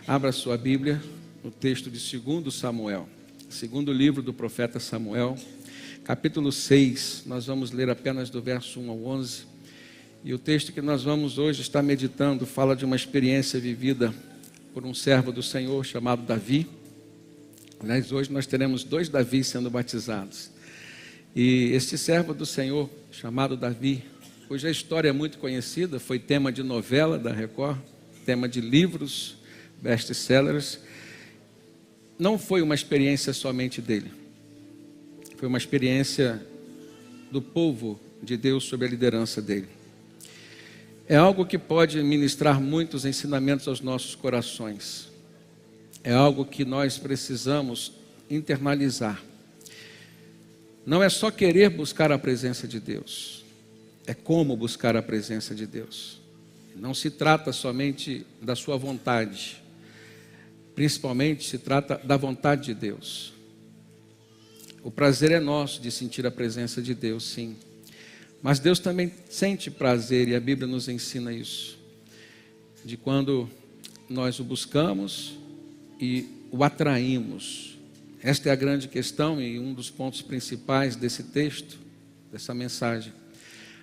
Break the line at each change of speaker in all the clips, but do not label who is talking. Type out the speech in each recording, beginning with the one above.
Abra sua Bíblia no texto de 2 Samuel, segundo livro do profeta Samuel, capítulo 6. Nós vamos ler apenas do verso 1 ao 11. E o texto que nós vamos hoje estar meditando fala de uma experiência vivida por um servo do Senhor chamado Davi. Aliás, hoje nós teremos 2 Davi sendo batizados. E este servo do Senhor chamado Davi, cuja história é muito conhecida, foi tema de novela da Record, tema de livros, best-sellers, não foi uma experiência somente dele. Foi uma experiência do povo de Deus sob a liderança dele. É algo que pode ministrar muitos ensinamentos aos nossos corações. É algo que nós precisamos internalizar. Não é só querer buscar a presença de Deus, é como buscar a presença de Deus. Não se trata somente da sua vontade, principalmente se trata da vontade de Deus. O prazer é nosso de sentir a presença de Deus, sim. Mas Deus também sente prazer, e a Bíblia nos ensina isso, de quando nós o buscamos e o atraímos. Esta é a grande questão e um dos pontos principais desse texto, dessa mensagem.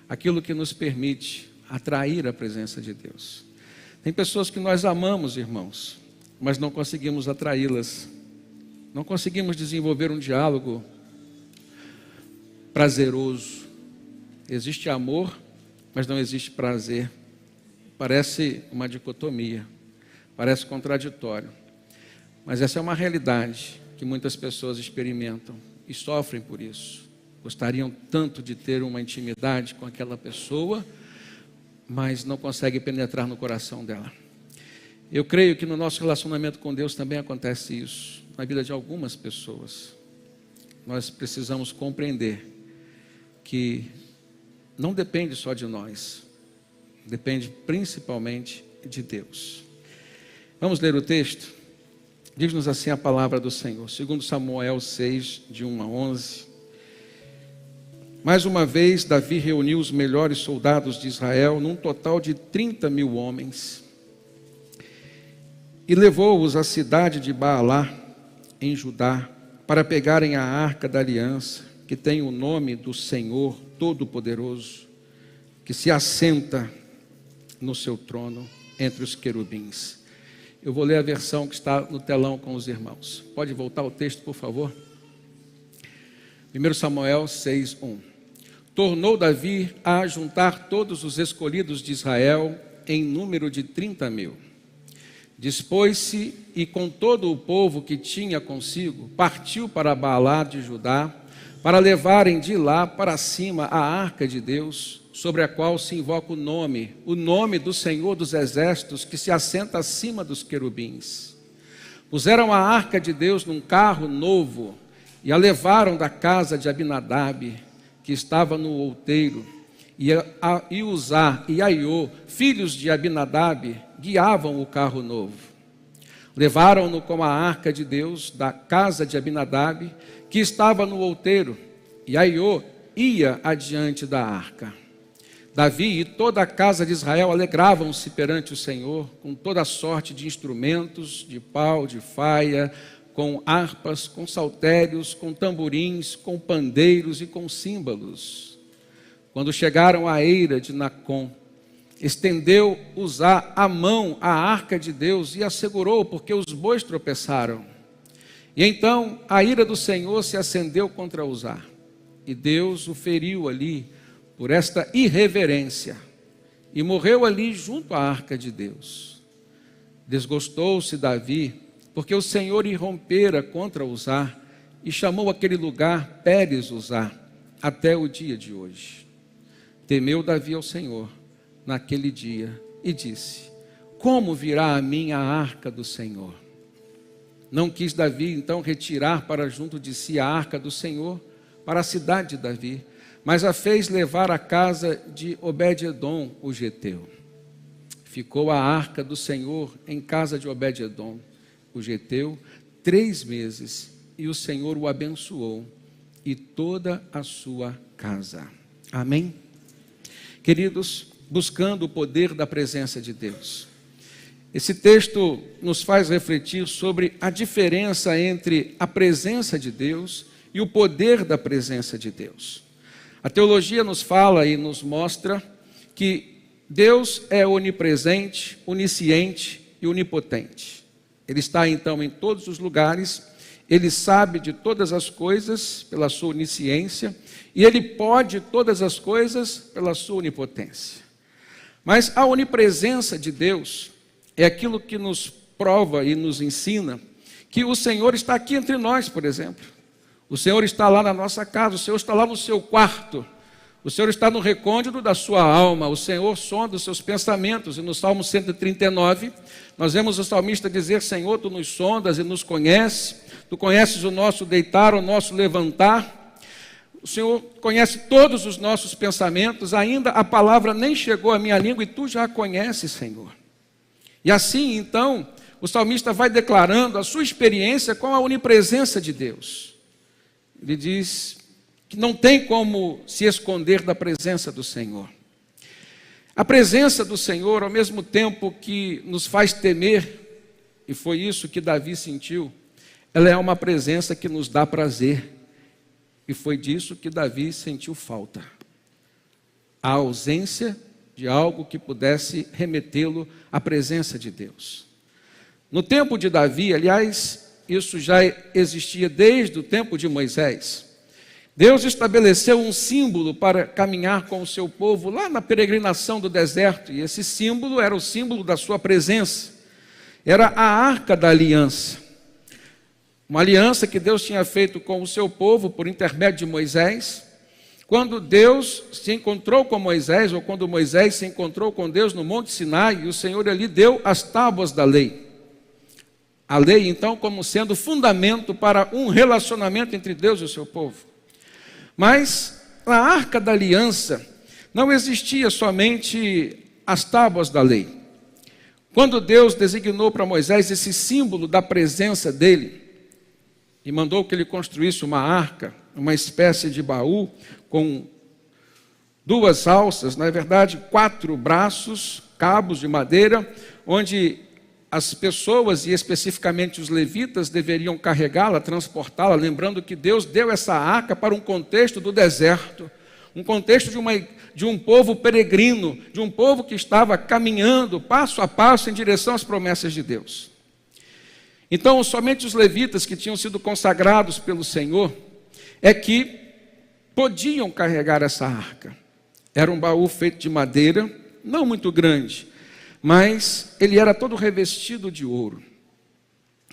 Aquilo que nos permite atrair a presença de Deus. Tem pessoas que nós amamos, irmãos, mas não conseguimos atraí-las. Não conseguimos desenvolver um diálogo prazeroso. Existe amor, mas não existe prazer. Parece uma dicotomia, parece contraditório. Mas essa é uma realidade que muitas pessoas experimentam e sofrem por isso. Gostariam tanto de ter uma intimidade com aquela pessoa, mas não conseguem penetrar no coração dela. Eu creio que no nosso relacionamento com Deus também acontece isso, na vida de algumas pessoas. Nós precisamos compreender que não depende só de nós, depende principalmente de Deus. Vamos ler o texto? Diz-nos assim a palavra do Senhor, 2 Samuel 6, de 1 a 11. Mais uma vez, Davi reuniu os melhores soldados de Israel, num total de 30.000 homens, e levou-os à cidade de Baalá, em Judá, para pegarem a arca da aliança, que tem o nome do Senhor Todo-Poderoso, que se assenta no seu trono entre os querubins. Eu vou ler a versão que está no telão com os irmãos. Pode voltar o texto, por favor? 1 Samuel 6, 1. Tornou Davi a juntar todos os escolhidos de Israel em número de 30.000. Dispôs-se e com todo o povo que tinha consigo, partiu para Baalá de Judá, para levarem de lá para cima a arca de Deus, sobre a qual se invoca o nome do Senhor dos Exércitos, que se assenta acima dos querubins. Puseram a arca de Deus num carro novo e a levaram da casa de Abinadab, que estava no outeiro, e Uzá e Aiô, filhos de Abinadab, guiavam o carro novo. Levaram-no com a arca de Deus da casa de Abinadab, que estava no outeiro, e Aiô ia adiante da arca. Davi e toda a casa de Israel alegravam-se perante o Senhor, com toda sorte de instrumentos, de pau, de faia, com harpas, com saltérios, com tamborins, com pandeiros e com símbolos. Quando chegaram à eira de Nacon, estendeu Uzá a mão à arca de Deus e a segurou, porque os bois tropeçaram. E então a ira do Senhor se acendeu contra Uzá, e Deus o feriu ali por esta irreverência, e morreu ali junto à arca de Deus. Desgostou-se Davi, porque o Senhor irrompera contra Uzá, e chamou aquele lugar Pérez Uzá, até o dia de hoje. Temeu Davi ao Senhor naquele dia, e disse: como virá a mim a arca do Senhor? Não quis Davi então retirar para junto de si a arca do Senhor, para a cidade de Davi, mas a fez levar à casa de Obed-edom, o geteu. Ficou a arca do Senhor em casa de Obed-edom, o geteu, 3 meses, e o Senhor o abençoou, e toda a sua casa. Amém? Queridos, buscando o poder da presença de Deus, Esse texto nos faz refletir sobre a diferença entre a presença de Deus e o poder da presença de Deus. A teologia nos fala e nos mostra que Deus é onipresente, onisciente e onipotente. Ele está então em todos os lugares, Ele sabe de todas as coisas pela sua onisciência e Ele pode todas as coisas pela sua onipotência. Mas a onipresença de Deus é aquilo que nos prova e nos ensina que o Senhor está aqui entre nós, por exemplo. O Senhor está lá na nossa casa, o Senhor está lá no seu quarto, o Senhor está no recôndito da sua alma, o Senhor sonda os seus pensamentos. E no Salmo 139, nós vemos o salmista dizer: Senhor, Tu nos sondas e nos conheces, Tu conheces o nosso deitar, o nosso levantar, o Senhor conhece todos os nossos pensamentos, ainda a palavra nem chegou à minha língua e Tu já a conheces, Senhor. E assim, então, o salmista vai declarando a sua experiência com a onipresença de Deus. Ele diz que não tem como se esconder da presença do Senhor. A presença do Senhor, ao mesmo tempo que nos faz temer, e foi isso que Davi sentiu, ela é uma presença que nos dá prazer. E foi disso que Davi sentiu falta. A ausência de algo que pudesse remetê-lo à presença de Deus. No tempo de Davi, aliás, isso já existia desde o tempo de Moisés. Deus estabeleceu um símbolo para caminhar com o seu povo lá na peregrinação do deserto, e esse símbolo era o símbolo da sua presença. Era a Arca da Aliança. Uma aliança que Deus tinha feito com o seu povo por intermédio de Moisés. Quando Deus se encontrou com Moisés, ou quando Moisés se encontrou com Deus no Monte Sinai, e o Senhor ali deu as tábuas da lei. A lei, então, como sendo fundamento para um relacionamento entre Deus e o seu povo. Mas na Arca da Aliança não existia somente as tábuas da lei. Quando Deus designou para Moisés esse símbolo da presença dele, e mandou que ele construísse uma arca, uma espécie de baú, com 2 alças, na verdade 4 braços, cabos de madeira, onde as pessoas, e especificamente os levitas, deveriam carregá-la, transportá-la, lembrando que Deus deu essa arca para um contexto do deserto, um contexto de um povo peregrino, de um povo que estava caminhando passo a passo em direção às promessas de Deus. Então, somente os levitas que tinham sido consagrados pelo Senhor é que podiam carregar essa arca. Era um baú feito de madeira, não muito grande, mas ele era todo revestido de ouro.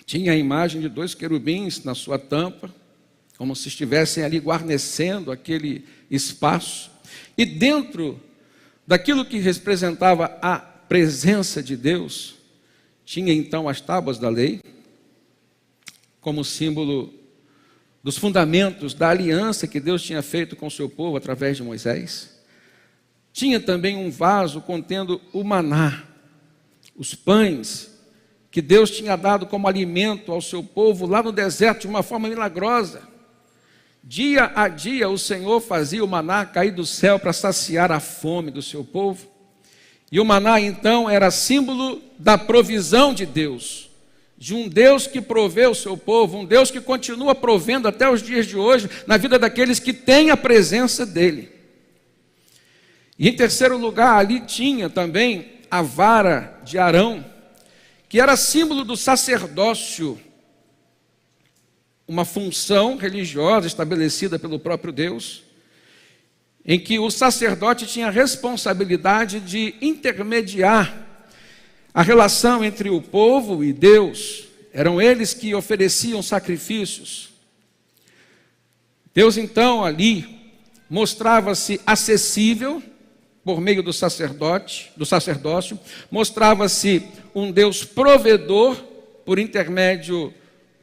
Tinha a imagem de 2 querubins na sua tampa, como se estivessem ali guarnecendo aquele espaço. E dentro daquilo que representava a presença de Deus, tinha então as tábuas da lei, como símbolo dos fundamentos da aliança que Deus tinha feito com o seu povo através de Moisés. Tinha também um vaso contendo o maná, os pães que Deus tinha dado como alimento ao seu povo lá no deserto de uma forma milagrosa. Dia a dia o Senhor fazia o maná cair do céu para saciar a fome do seu povo. E o maná então era símbolo da provisão de Deus, de um Deus que provê o seu povo, um Deus que continua provendo até os dias de hoje na vida daqueles que têm a presença dele. E em terceiro lugar, ali tinha também a vara de Arão, que era símbolo do sacerdócio, uma função religiosa estabelecida pelo próprio Deus, em que o sacerdote tinha a responsabilidade de intermediar a relação entre o povo e Deus. Eram eles que ofereciam sacrifícios. Deus então ali mostrava-se acessível por meio do sacerdócio, mostrava-se um Deus provedor por intermédio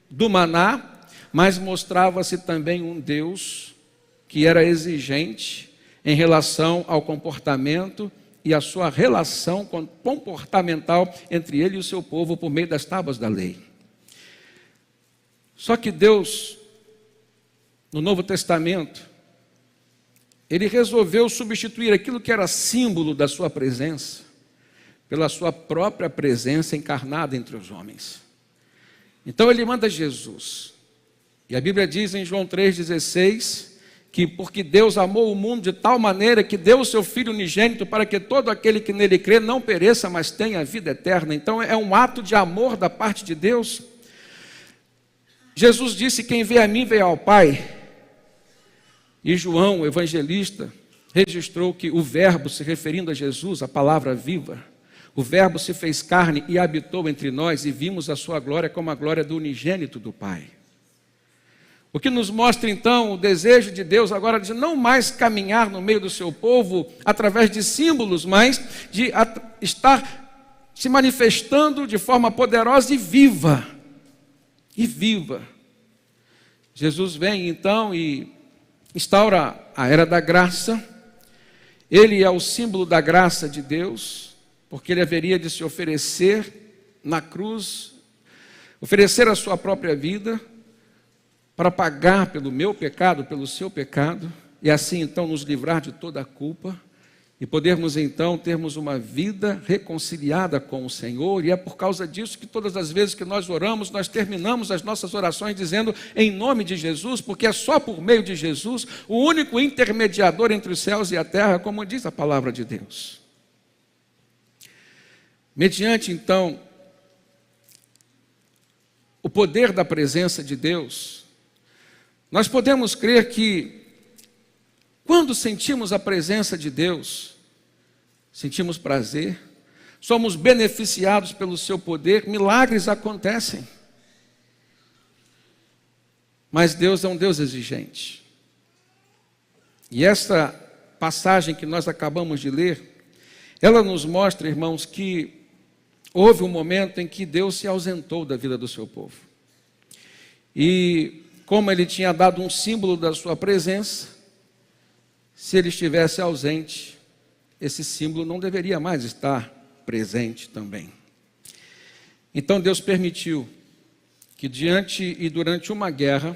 do maná, mas mostrava-se também um Deus que era exigente em relação ao comportamento e a sua relação comportamental entre ele e o seu povo por meio das tábuas da lei. Só que Deus, no Novo Testamento, Ele resolveu substituir aquilo que era símbolo da sua presença pela sua própria presença encarnada entre os homens. Então ele manda Jesus. E a Bíblia diz em João 3,16, que porque Deus amou o mundo de tal maneira que deu o seu Filho unigênito para que todo aquele que nele crê não pereça, mas tenha vida eterna. Então é um ato de amor da parte de Deus. Jesus disse: quem vê a mim, vê ao Pai. E João, o evangelista, registrou que o Verbo, se referindo a Jesus, a palavra viva, o Verbo se fez carne e habitou entre nós, e vimos a sua glória como a glória do unigênito do Pai. O que nos mostra então o desejo de Deus agora de não mais caminhar no meio do seu povo através de símbolos, mas de estar se manifestando de forma poderosa e viva. E viva. Jesus vem então e instaura a era da graça. Ele é o símbolo da graça de Deus, porque ele haveria de se oferecer na cruz, oferecer a sua própria vida, para pagar pelo meu pecado, pelo seu pecado, e assim então nos livrar de toda a culpa, e podermos então termos uma vida reconciliada com o Senhor. E é por causa disso que todas as vezes que nós oramos, nós terminamos as nossas orações dizendo em nome de Jesus, porque é só por meio de Jesus, o único intermediador entre os céus e a terra, como diz a palavra de Deus. Mediante então o poder da presença de Deus, nós podemos crer que, quando sentimos a presença de Deus, sentimos prazer, somos beneficiados pelo seu poder, milagres acontecem. Mas Deus é um Deus exigente. E essa passagem que nós acabamos de ler, ela nos mostra, irmãos, que houve um momento em que Deus se ausentou da vida do seu povo. E como ele tinha dado um símbolo da sua presença, se ele estivesse ausente, esse símbolo não deveria mais estar presente também. Então Deus permitiu que diante e durante uma guerra,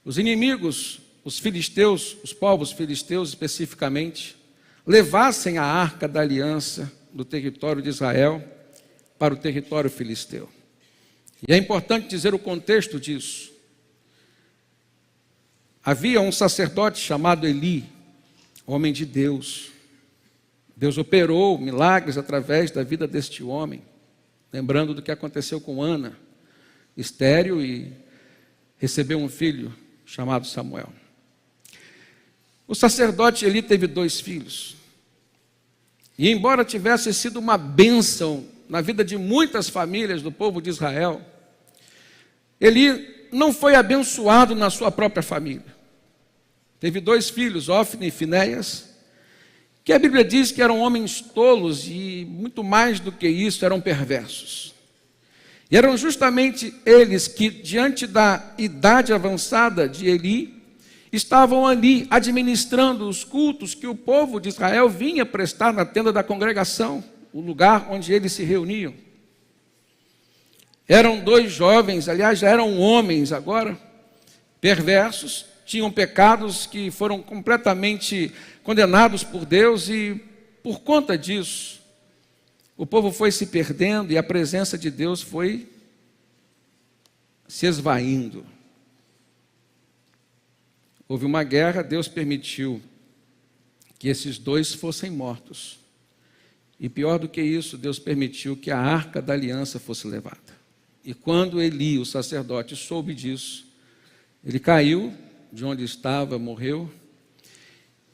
os inimigos, os filisteus, os povos filisteus especificamente, levassem a arca da aliança do território de Israel para o território filisteu. E é importante dizer o contexto disso. Havia um sacerdote chamado Eli, homem de Deus. Deus operou milagres através da vida deste homem, lembrando do que aconteceu com Ana, estéril, e recebeu um filho chamado Samuel. O sacerdote Eli teve 2 filhos. E embora tivesse sido uma bênção na vida de muitas famílias do povo de Israel, Eli não foi abençoado na sua própria família. Teve 2 filhos, Ofni e Finéias, que a Bíblia diz que eram homens tolos e, muito mais do que isso, eram perversos. E eram justamente eles que, diante da idade avançada de Eli, estavam ali administrando os cultos que o povo de Israel vinha prestar na tenda da congregação, o lugar onde eles se reuniam. Eram 2 jovens, aliás, já eram homens agora, perversos, tinham pecados que foram completamente condenados por Deus, e por conta disso, o povo foi se perdendo e a presença de Deus foi se esvaindo. Houve uma guerra, Deus permitiu que esses 2 fossem mortos. E pior do que isso, Deus permitiu que a arca da aliança fosse levada. E quando Eli, o sacerdote, soube disso, ele caiu de onde estava, morreu.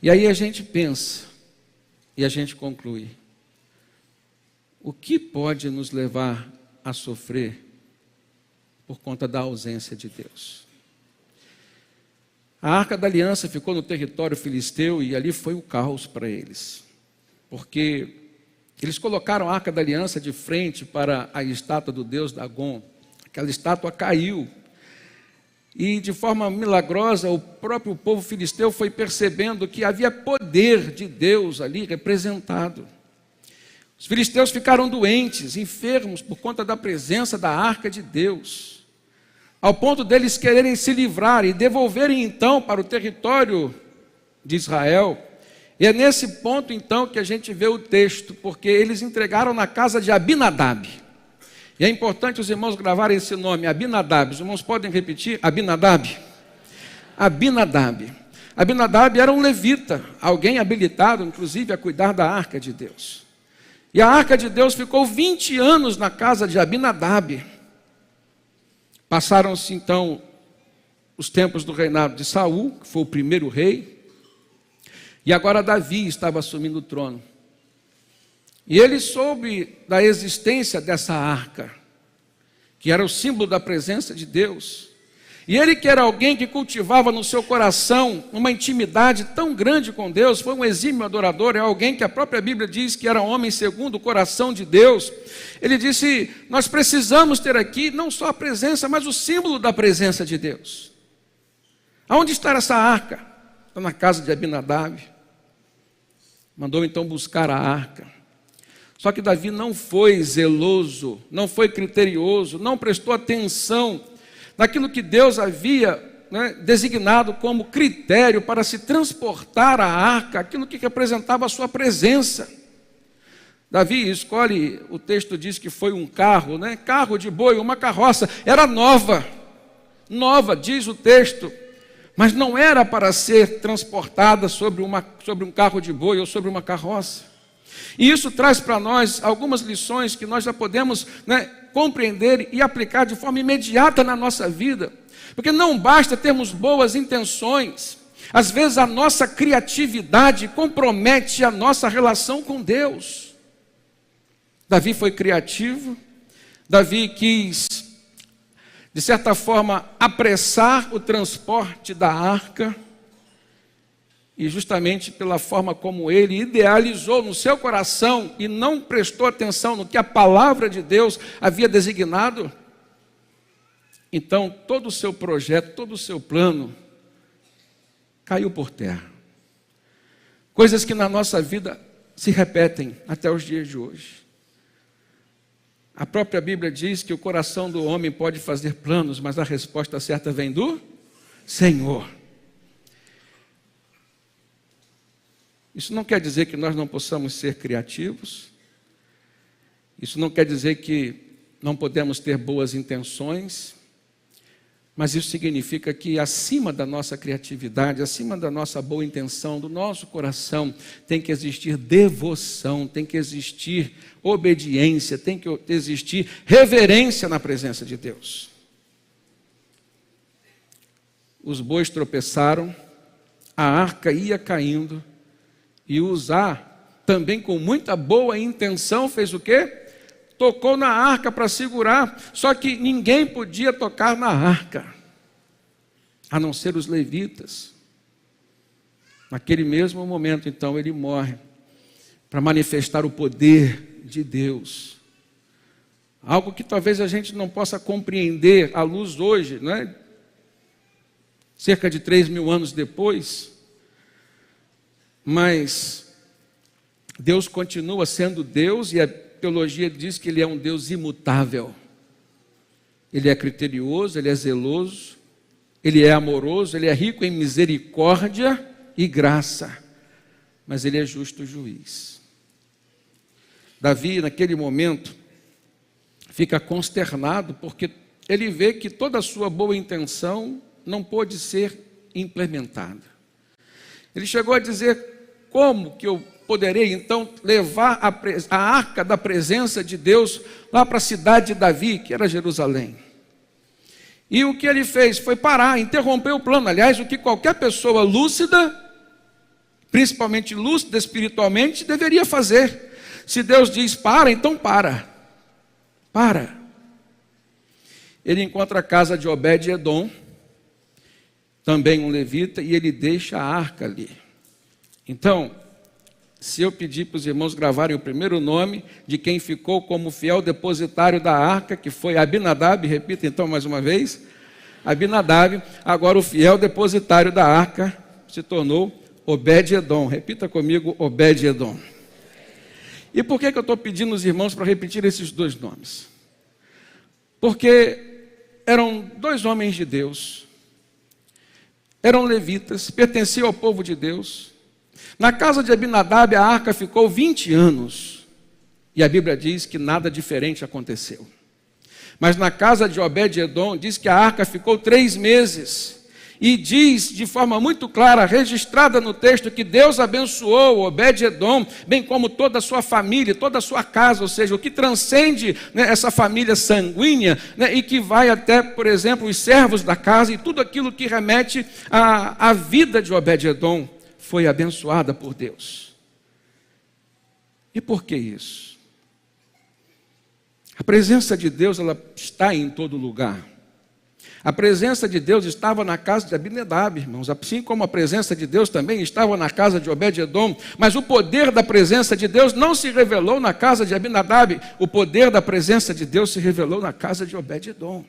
E aí a gente pensa, e a gente conclui: o que pode nos levar a sofrer por conta da ausência de Deus? A arca da aliança ficou no território filisteu e ali foi o caos para eles, porque eles colocaram a arca da aliança de frente para a estátua do deus Dagon. Aquela estátua caiu. E de forma milagrosa, o próprio povo filisteu foi percebendo que havia poder de Deus ali representado. Os filisteus ficaram doentes, enfermos, por conta da presença da arca de Deus, ao ponto deles quererem se livrar e devolverem então para o território de Israel E é nesse ponto, então, que a gente vê o texto, porque eles entregaram na casa de Abinadab. E é importante os irmãos gravarem esse nome, Abinadab. Os irmãos podem repetir? Abinadab. Abinadab. Abinadab era um levita, alguém habilitado, inclusive, a cuidar da arca de Deus. E a arca de Deus ficou 20 anos na casa de Abinadab. Passaram-se, então, os tempos do reinado de Saul, que foi o primeiro rei. E agora Davi estava assumindo o trono. E ele soube da existência dessa arca, que era o símbolo da presença de Deus. E ele, que era alguém que cultivava no seu coração uma intimidade tão grande com Deus, foi um exímio adorador, é alguém que a própria Bíblia diz que era homem segundo o coração de Deus. Ele disse, nós precisamos ter aqui não só a presença, mas o símbolo da presença de Deus. Aonde está essa arca? Está na casa de Abinadab. Mandou então buscar a arca. Só que Davi não foi zeloso, não foi criterioso, não prestou atenção naquilo que Deus havia designado como critério para se transportar a arca, aquilo que representava a sua presença. Davi escolhe, o texto diz que foi um carro, carro de boi, uma carroça, era nova, diz o texto, mas não era para ser transportada sobre um carro de boi ou sobre uma carroça. E isso traz para nós algumas lições que nós já podemos compreender e aplicar de forma imediata na nossa vida. Porque não basta termos boas intenções. Às vezes a nossa criatividade compromete a nossa relação com Deus. Davi foi criativo. Davi quis, de certa forma, apressar o transporte da arca. E justamente pela forma como ele idealizou no seu coração e não prestou atenção no que a palavra de Deus havia designado, então todo o seu projeto, todo o seu plano caiu por terra. Coisas que na nossa vida se repetem até os dias de hoje. A própria Bíblia diz que o coração do homem pode fazer planos, mas a resposta certa vem do Senhor. Isso não quer dizer que nós não possamos ser criativos. Isso não quer dizer que não podemos ter boas intenções. Mas isso significa que acima da nossa criatividade, acima da nossa boa intenção, do nosso coração, tem que existir devoção, tem que existir obediência, tem que existir reverência na presença de Deus. Os bois tropeçaram, a arca ia caindo, e Uzá, também com muita boa intenção, fez o quê? Tocou na arca para segurar, só que ninguém podia tocar na arca, a não ser os levitas. Naquele mesmo momento, então, ele morre, para manifestar o poder de Deus. Algo que talvez a gente não possa compreender à luz hoje, cerca de 3.000 anos depois. Mas Deus continua sendo Deus e a teologia diz que Ele é um Deus imutável. Ele é criterioso, Ele é zeloso, Ele é amoroso, Ele é rico em misericórdia e graça, mas Ele é justo juiz. Davi, naquele momento, fica consternado porque ele vê que toda a sua boa intenção não pôde ser implementada. Ele chegou a dizer: como que eu poderei então levar a arca da presença de Deus lá para a cidade de Davi, que era Jerusalém? E o que ele fez foi parar, interromper o plano. Aliás, o que qualquer pessoa lúcida, principalmente lúcida espiritualmente, deveria fazer. Se Deus diz para, então para. Ele encontra a casa de Obed-edom, também um levita, e ele deixa a arca ali. Então, se eu pedir para os irmãos gravarem o primeiro nome de quem ficou como fiel depositário da arca, que foi Abinadab, repita então mais uma vez, Abinadab, agora o fiel depositário da arca se tornou Obed-edom. Repita comigo, Obed-edom. E por que eu estou pedindo aos irmãos para repetir esses dois nomes? Porque eram dois homens de Deus, eram levitas, pertenciam ao povo de Deus, Na casa de Abinadab, a arca ficou 20 anos. E a Bíblia diz que nada diferente aconteceu. Mas na casa de Obed-Edom, diz que a arca ficou 3 meses. E diz de forma muito clara, registrada no texto, que Deus abençoou Obed-Edom, bem como toda a sua família, toda a sua casa, ou seja, o que transcende, né, essa família sanguínea, né, e que vai até, por exemplo, os servos da casa e tudo aquilo que remete à vida de Obed-Edom foi abençoada por Deus. E por que isso? A presença de Deus, ela está em todo lugar. A presença de Deus estava na casa de Abinadab, irmãos, assim como a presença de Deus também estava na casa de Obed-Edom, mas o poder da presença de Deus não se revelou na casa de Abinadab, o poder da presença de Deus se revelou na casa de Obed-Edom.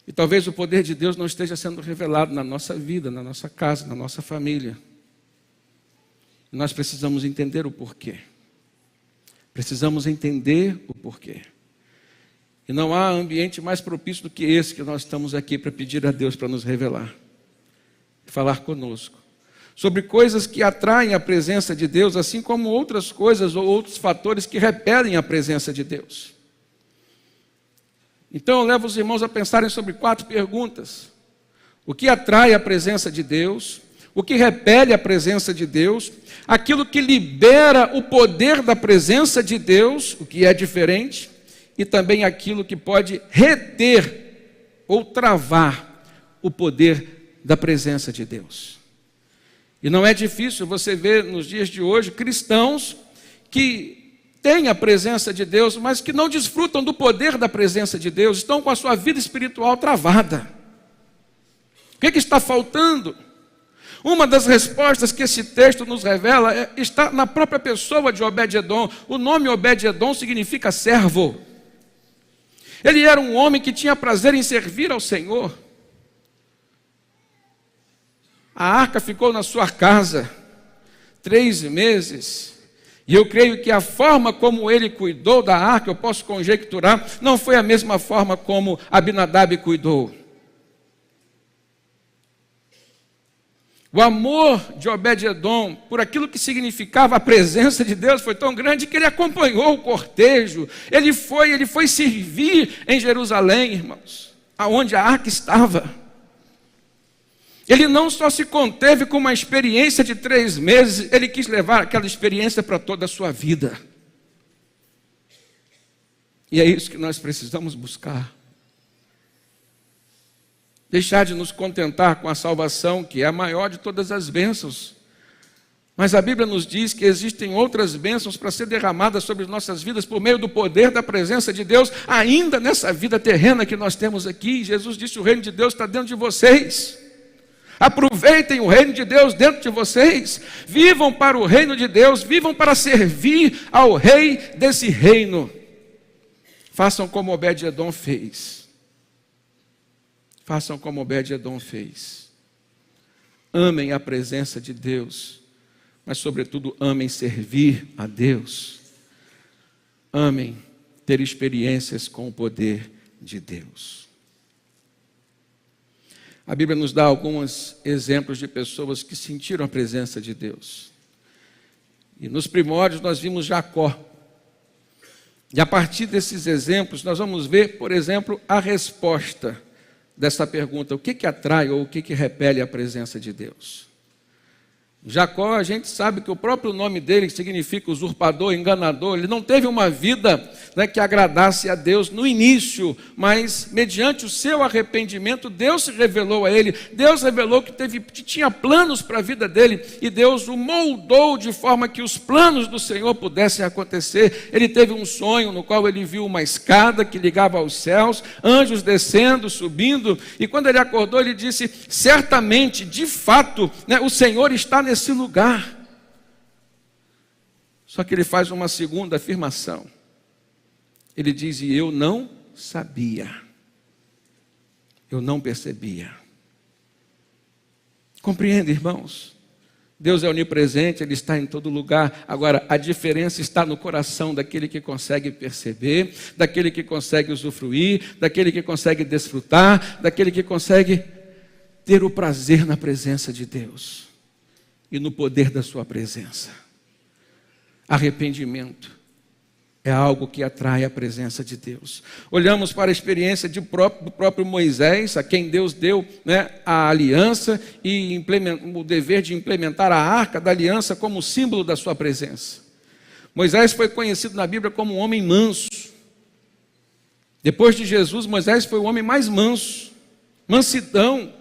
E talvez o poder de Deus não esteja sendo revelado na nossa vida, na nossa casa, na nossa família. E nós precisamos entender o porquê. Precisamos entender o porquê. E não há ambiente mais propício do que esse que nós estamos aqui para pedir a Deus para nos revelar, falar conosco, sobre coisas que atraem a presença de Deus, assim como outras coisas ou outros fatores que repelem a presença de Deus. Então eu levo os irmãos a pensarem sobre 4 perguntas. O que atrai a presença de Deus? O que repele a presença de Deus? Aquilo que libera o poder da presença de Deus, o que é diferente? E também aquilo que pode reter ou travar o poder da presença de Deus. E não é difícil você ver nos dias de hoje cristãos que têm a presença de Deus, mas que não desfrutam do poder da presença de Deus, estão com a sua vida espiritual travada. O que está faltando? Uma das respostas que esse texto nos revela está na própria pessoa de Obed-Edom. O nome Obed-Edom significa servo. Ele era um homem que tinha prazer em servir ao Senhor. A arca ficou na sua casa 3 meses. E eu creio que a forma como ele cuidou da arca, eu posso conjecturar, não foi a mesma forma como Abinadab cuidou. O amor de Obed-Edom por aquilo que significava a presença de Deus foi tão grande que ele acompanhou o cortejo. Ele foi servir em Jerusalém, irmãos, aonde a arca estava. Ele não só se conteve com uma experiência de 3 meses, ele quis levar aquela experiência para toda a sua vida. E é isso que nós precisamos buscar. Deixar de nos contentar com a salvação, que é a maior de todas as bênçãos. Mas a Bíblia nos diz que existem outras bênçãos para ser derramadas sobre nossas vidas por meio do poder da presença de Deus, ainda nessa vida terrena que nós temos aqui. Jesus disse: o reino de Deus está dentro de vocês. Aproveitem o reino de Deus dentro de vocês. Vivam para o reino de Deus, vivam para servir ao rei desse reino. Façam como Obed-Edom fez. Façam como Obed-Edom fez. Amem a presença de Deus, mas sobretudo amem servir a Deus. Amem ter experiências com o poder de Deus. A Bíblia nos dá alguns exemplos de pessoas que sentiram a presença de Deus. E nos primórdios nós vimos Jacó. E a partir desses exemplos nós vamos ver, por exemplo, a resposta dessa pergunta: o que atrai ou o que repele a presença de Deus? Jacó, a gente sabe que o próprio nome dele, que significa usurpador, enganador, ele não teve uma vida, né, que agradasse a Deus no início, mas mediante o seu arrependimento, Deus se revelou a ele. Deus revelou que tinha planos para a vida dele, e Deus o moldou de forma que os planos do Senhor pudessem acontecer. Ele teve um sonho no qual ele viu uma escada que ligava aos céus, anjos descendo, subindo, e quando ele acordou, ele disse: certamente, de fato, né, o Senhor está nesse lugar. Só que ele faz uma segunda afirmação. Ele diz: e eu não sabia, eu não percebia. Compreende, irmãos? Deus é onipresente, Ele está em todo lugar. Agora, a diferença está no coração daquele que consegue perceber, daquele que consegue usufruir, daquele que consegue desfrutar, daquele que consegue ter o prazer na presença de Deus e no poder da sua presença. Arrependimento é algo que atrai a presença de Deus. Olhamos para a experiência do próprio Moisés, a quem Deus deu, a aliança e o dever de implementar a arca da aliança como símbolo da sua presença. Moisés foi conhecido na Bíblia como um homem manso. Depois de Jesus, Moisés foi o homem mais manso. Mansidão.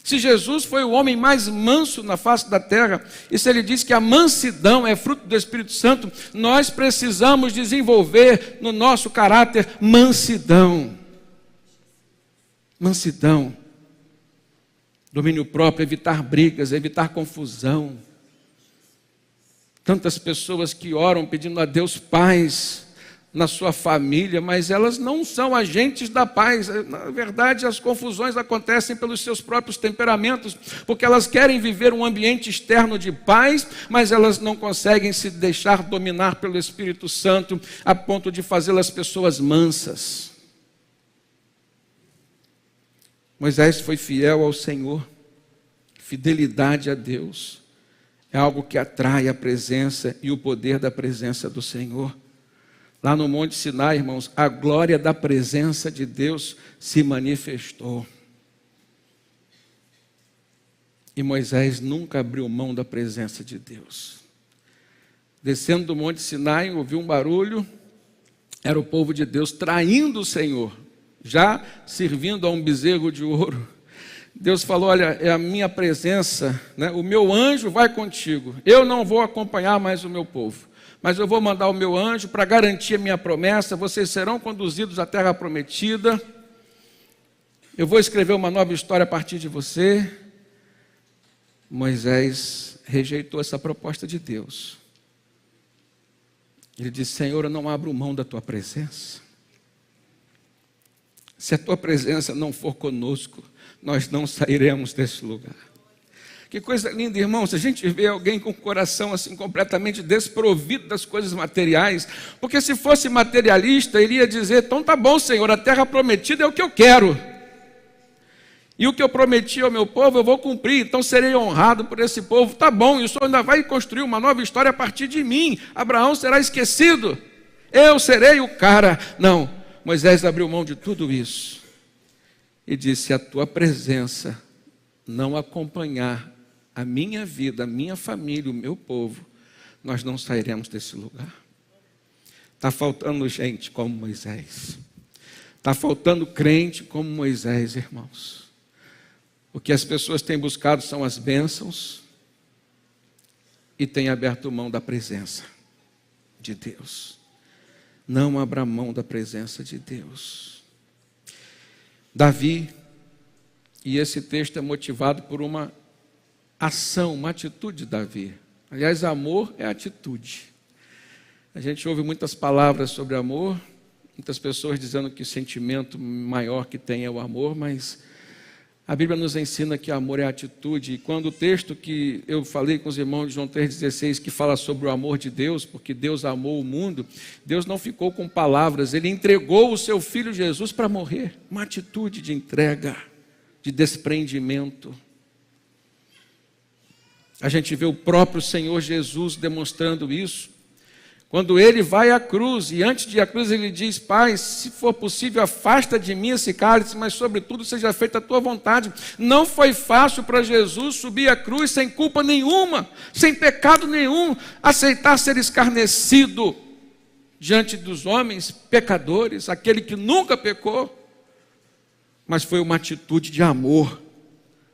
Se Jesus foi o homem mais manso na face da terra, e se ele diz que a mansidão é fruto do Espírito Santo, nós precisamos desenvolver no nosso caráter mansidão. Mansidão. Domínio próprio, evitar brigas, evitar confusão. Tantas pessoas que oram pedindo a Deus paz na sua família, mas elas não são agentes da paz. Na verdade, as confusões acontecem pelos seus próprios temperamentos, porque elas querem viver um ambiente externo de paz, mas elas não conseguem se deixar dominar pelo Espírito Santo, a ponto de fazê-las pessoas mansas. Moisés foi fiel ao Senhor. Fidelidade a Deus é algo que atrai a presença e o poder da presença do Senhor. Lá no Monte Sinai, irmãos, a glória da presença de Deus se manifestou. E Moisés nunca abriu mão da presença de Deus. Descendo do Monte Sinai, ouviu um barulho, era o povo de Deus traindo o Senhor, já servindo a um bezerro de ouro. Deus falou: olha, é a minha presença, o meu anjo vai contigo, eu não vou acompanhar mais o meu povo, mas eu vou mandar o meu anjo para garantir a minha promessa, vocês serão conduzidos à terra prometida, eu vou escrever uma nova história a partir de você. Moisés rejeitou essa proposta de Deus. Ele disse: Senhor, eu não abro mão da tua presença. Se a tua presença não for conosco, nós não sairemos desse lugar. Que coisa linda, irmãos, a gente vê alguém com o coração assim completamente desprovido das coisas materiais, porque se fosse materialista, ele ia dizer: então tá bom, Senhor, a terra prometida é o que eu quero, e o que eu prometi ao meu povo eu vou cumprir, então serei honrado por esse povo, tá bom, e o Senhor ainda vai construir uma nova história a partir de mim, Abraão será esquecido, eu serei o cara. Não, Moisés abriu mão de tudo isso e disse: a tua presença não acompanhar a minha vida, a minha família, o meu povo, nós não sairemos desse lugar. Está faltando gente como Moisés. Está faltando crente como Moisés, irmãos. O que as pessoas têm buscado são as bênçãos e têm aberto mão da presença de Deus. Não abra mão da presença de Deus. Davi, e esse texto é motivado por uma ação, uma atitude de Davi. Aliás, amor é atitude. A gente ouve muitas palavras sobre amor, muitas pessoas dizendo que o sentimento maior que tem é o amor, mas a Bíblia nos ensina que amor é atitude. E quando o texto que eu falei com os irmãos de João 3,16, que fala sobre o amor de Deus, porque Deus amou o mundo, Deus não ficou com palavras, Ele entregou o seu Filho Jesus para morrer. Uma atitude de entrega, de desprendimento. A gente vê o próprio Senhor Jesus demonstrando isso. Quando Ele vai à cruz, e antes de ir à cruz Ele diz: Pai, se for possível, afasta de mim esse cálice, mas sobretudo seja feita a tua vontade. Não foi fácil para Jesus subir à cruz sem culpa nenhuma, sem pecado nenhum, aceitar ser escarnecido diante dos homens pecadores, aquele que nunca pecou. Mas foi uma atitude de amor,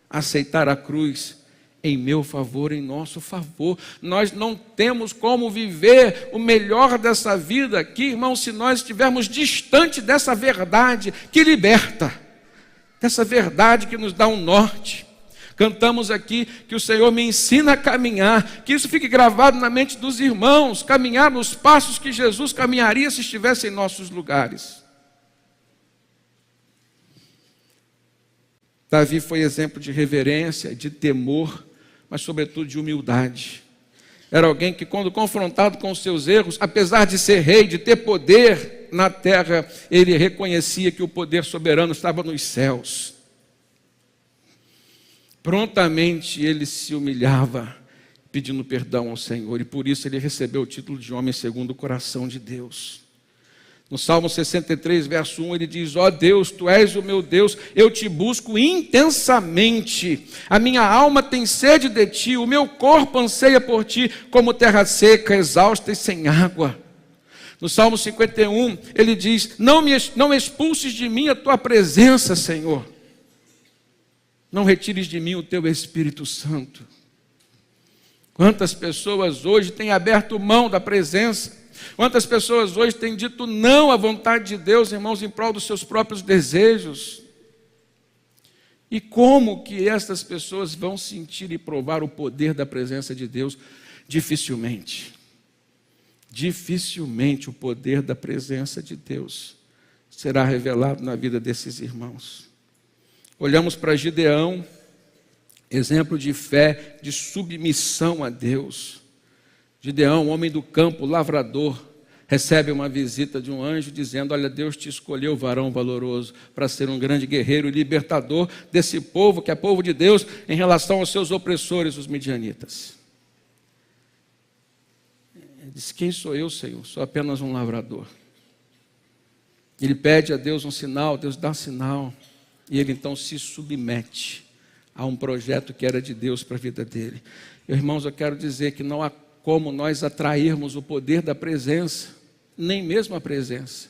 aceitar a cruz em meu favor, em nosso favor. Nós não temos como viver o melhor dessa vida aqui, irmão, se nós estivermos distante dessa verdade que liberta, dessa verdade que nos dá um norte. Cantamos aqui que o Senhor me ensina a caminhar, que isso fique gravado na mente dos irmãos, caminhar nos passos que Jesus caminharia se estivesse em nossos lugares. Davi foi exemplo de reverência, de temor, mas sobretudo de humildade. Era alguém que, quando confrontado com os seus erros, apesar de ser rei, de ter poder na terra, ele reconhecia que o poder soberano estava nos céus. prontamente ele se humilhava, pedindo perdão ao Senhor, e por isso ele recebeu o título de homem segundo o coração de Deus. No Salmo 63, verso 1, ele diz: ó Deus, Tu és o meu Deus, eu te busco intensamente, a minha alma tem sede de Ti, o meu corpo anseia por Ti, como terra seca, exausta e sem água. No Salmo 51, ele diz: não expulses de mim a Tua presença, Senhor, não retires de mim o Teu Espírito Santo. Quantas pessoas hoje têm aberto mão da presença? Quantas pessoas hoje têm dito não à vontade de Deus, irmãos, em prol dos seus próprios desejos? E como que estas pessoas vão sentir e provar o poder da presença de Deus? Dificilmente. Dificilmente o poder da presença de Deus será revelado na vida desses irmãos. Olhamos para Gideão, exemplo de fé, de submissão a Deus. Gideão, homem do campo, lavrador, recebe uma visita de um anjo dizendo: olha, Deus te escolheu, varão valoroso, para ser um grande guerreiro e libertador desse povo, que é povo de Deus, em relação aos seus opressores, os midianitas. Ele diz: quem sou eu, Senhor? Sou apenas um lavrador. Ele pede a Deus um sinal, Deus dá sinal, e ele então se submete a um projeto que era de Deus para a vida dele. Irmãos, eu quero dizer que não há como nós atrairmos o poder da presença, nem mesmo a presença,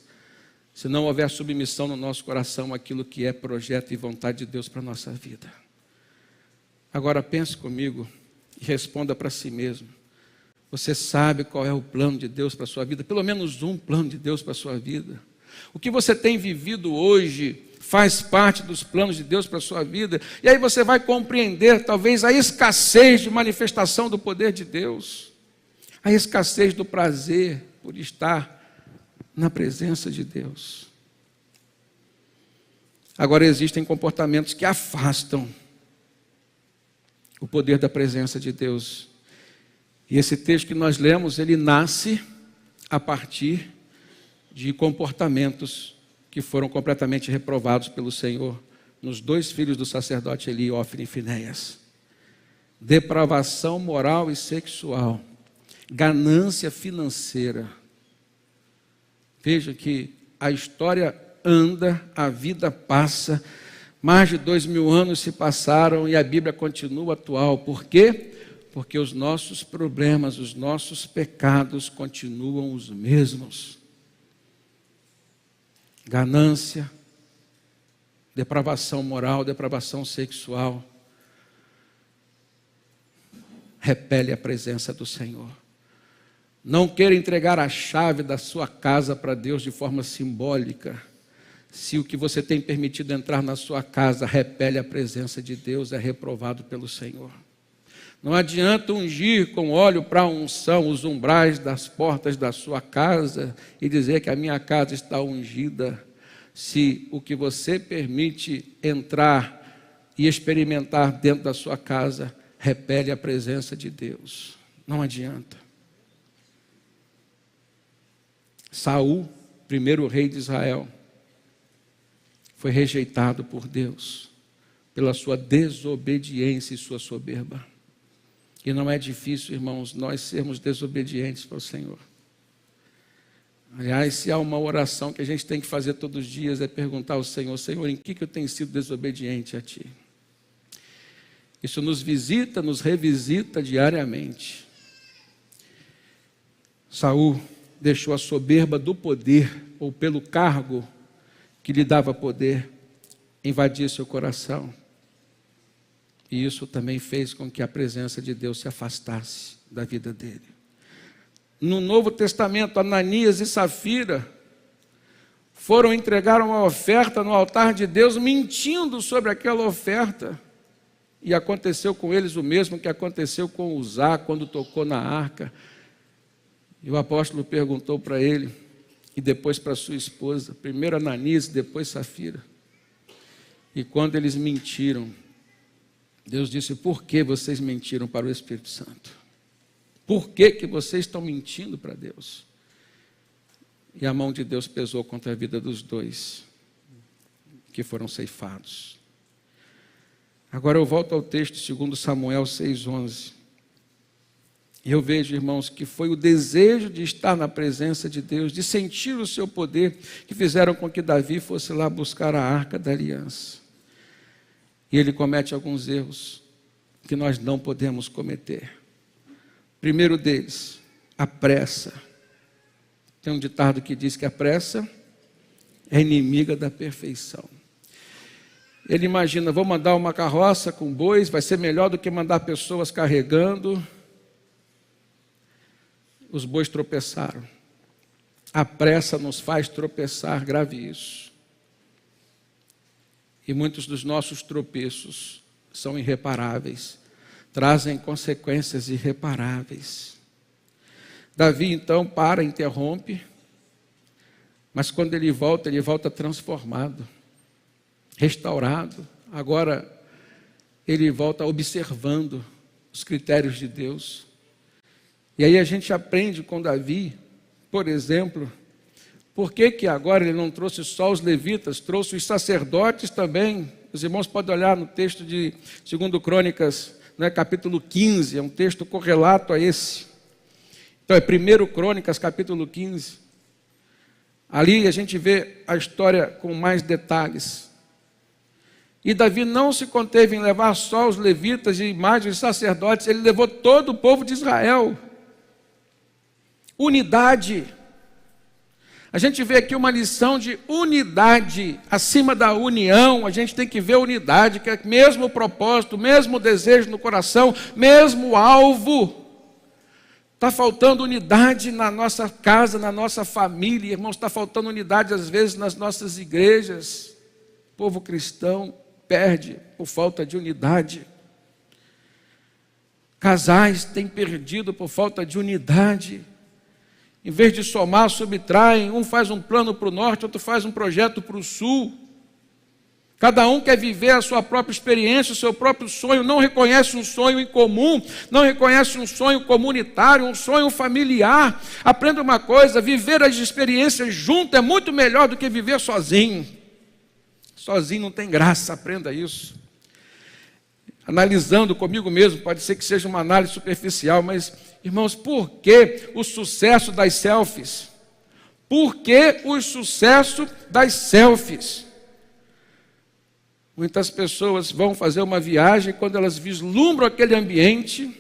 se não houver submissão no nosso coração àquilo que é projeto e vontade de Deus para a nossa vida. Agora pense comigo e responda para si mesmo: você sabe qual é o plano de Deus para a sua vida? Pelo menos um plano de Deus para a sua vida. O que você tem vivido hoje faz parte dos planos de Deus para a sua vida, e aí você vai compreender talvez a escassez de manifestação do poder de Deus, a escassez do prazer por estar na presença de Deus. Agora, existem comportamentos que afastam o poder da presença de Deus, e esse texto que nós lemos, ele nasce a partir de comportamentos que foram completamente reprovados pelo Senhor nos dois filhos do sacerdote Eli, Ofni e Finéias. Depravação moral e sexual, ganância financeira. Veja que a história anda, a vida passa, mais de 2000 anos se passaram e a Bíblia continua atual. Por quê? Porque os nossos problemas, os nossos pecados continuam os mesmos. Ganância, depravação moral, depravação sexual, repele a presença do Senhor. Não queira entregar a chave da sua casa para Deus de forma simbólica, se o que você tem permitido entrar na sua casa repele a presença de Deus, é reprovado pelo Senhor. Não adianta ungir com óleo para unção os umbrais das portas da sua casa e dizer que a minha casa está ungida, se o que você permite entrar e experimentar dentro da sua casa repele a presença de Deus. Não adianta. Saul, primeiro rei de Israel, foi rejeitado por Deus pela sua desobediência e sua soberba. E não é difícil, irmãos, nós sermos desobedientes para o Senhor. Aliás, se há uma oração que a gente tem que fazer todos os dias, é perguntar ao Senhor: Senhor, em que eu tenho sido desobediente a Ti? Isso nos visita, nos revisita diariamente. Saul deixou a soberba do poder, ou pelo cargo que lhe dava poder, invadir seu coração. E isso também fez com que a presença de Deus se afastasse da vida dele. No Novo Testamento, Ananias e Safira foram entregar uma oferta no altar de Deus, mentindo sobre aquela oferta. E aconteceu com eles o mesmo que aconteceu com Uzá, quando tocou na arca. E o apóstolo perguntou para ele, e depois para sua esposa, primeiro Ananias e depois Safira. E quando eles mentiram, Deus disse: por que vocês mentiram para o Espírito Santo? Por que vocês estão mentindo para Deus? E a mão de Deus pesou contra a vida dos dois, que foram ceifados. Agora eu volto ao texto de 2 Samuel 6,11. E eu vejo, irmãos, que foi o desejo de estar na presença de Deus, de sentir o seu poder, que fizeram com que Davi fosse lá buscar a arca da aliança. E ele comete alguns erros que nós não podemos cometer. Primeiro deles, a pressa. Tem um ditado que diz que a pressa é inimiga da perfeição. Ele imagina, vou mandar uma carroça com bois, vai ser melhor do que mandar pessoas carregando. Os bois tropeçaram. A pressa nos faz tropeçar, grave isso. E muitos dos nossos tropeços são irreparáveis, trazem consequências irreparáveis. Davi então interrompe, mas quando ele volta transformado, restaurado. Agora ele volta observando os critérios de Deus. E aí a gente aprende com Davi, por exemplo, por que agora ele não trouxe só os levitas, trouxe os sacerdotes também. Os irmãos podem olhar no texto de 2 Crônicas, capítulo 15, é um texto correlato a esse. Então é 1 Crônicas, capítulo 15. Ali a gente vê a história com mais detalhes. E Davi não se conteve em levar só os levitas e mais os sacerdotes, ele levou todo o povo de Israel. Unidade. A gente vê aqui uma lição de unidade. Acima da união, a gente tem que ver unidade, que é o mesmo propósito, mesmo desejo no coração, mesmo alvo. Está faltando unidade na nossa casa, na nossa família, irmãos, está faltando unidade às vezes nas nossas igrejas. O povo cristão perde por falta de unidade. Casais têm perdido por falta de unidade. Em vez de somar, subtraem, um faz um plano para o norte, outro faz um projeto para o sul. Cada um quer viver a sua própria experiência, o seu próprio sonho, não reconhece um sonho em comum, não reconhece um sonho comunitário, um sonho familiar. Aprenda uma coisa, viver as experiências junto é muito melhor do que viver sozinho. Sozinho não tem graça, aprenda isso. Analisando comigo mesmo, pode ser que seja uma análise superficial, mas, irmãos, por que o sucesso das selfies? Por que o sucesso das selfies? Muitas pessoas vão fazer uma viagem, quando elas vislumbram aquele ambiente,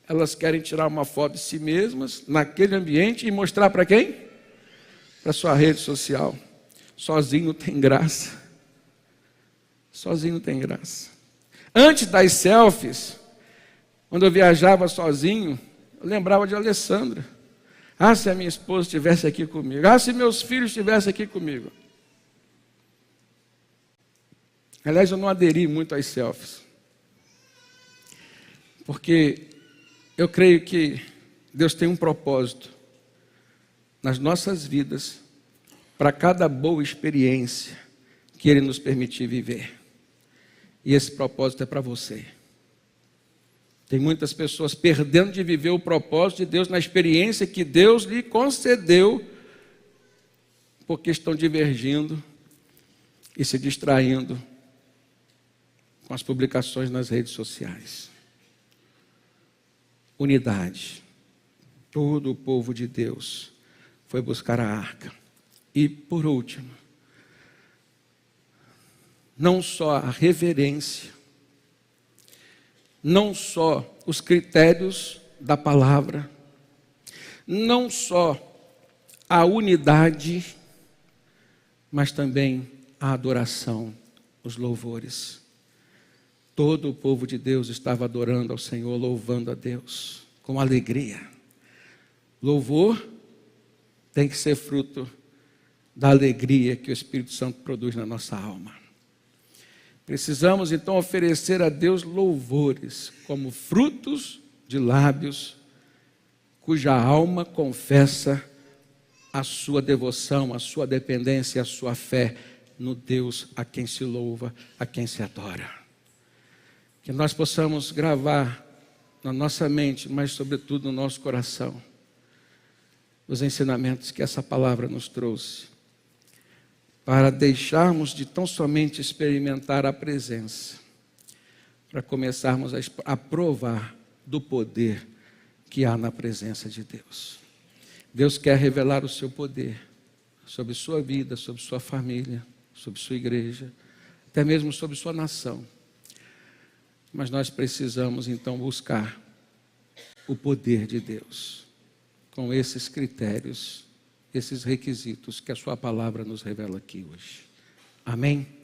elas querem tirar uma foto de si mesmas, naquele ambiente, e mostrar para quem? Para a sua rede social. Sozinho não tem graça. Sozinho não tem graça. Antes das selfies, quando eu viajava sozinho, eu lembrava de Alessandra. Ah, se a minha esposa estivesse aqui comigo. Ah, se meus filhos estivessem aqui comigo. Aliás, eu não aderi muito às selfies. Porque eu creio que Deus tem um propósito nas nossas vidas, para cada boa experiência que Ele nos permitir viver. E esse propósito é para você. Tem muitas pessoas perdendo de viver o propósito de Deus na experiência que Deus lhe concedeu, porque estão divergindo e se distraindo com as publicações nas redes sociais. Unidade. Todo o povo de Deus foi buscar a arca. E, por último, não só a reverência, não só os critérios da palavra, não só a unidade, mas também a adoração, os louvores. Todo o povo de Deus estava adorando ao Senhor, louvando a Deus, com alegria. Louvor tem que ser fruto da alegria que o Espírito Santo produz na nossa alma. Precisamos então oferecer a Deus louvores, como frutos de lábios, cuja alma confessa a sua devoção, a sua dependência, a sua fé no Deus a quem se louva, a quem se adora. Que nós possamos gravar na nossa mente, mas sobretudo no nosso coração, os ensinamentos que essa palavra nos trouxe, para deixarmos de tão somente experimentar a presença, para começarmos a provar do poder que há na presença de Deus. Deus quer revelar o seu poder sobre sua vida, sobre sua família, sobre sua igreja, até mesmo sobre sua nação. Mas nós precisamos então buscar o poder de Deus com esses critérios, esses requisitos que a sua palavra nos revela aqui hoje. Amém?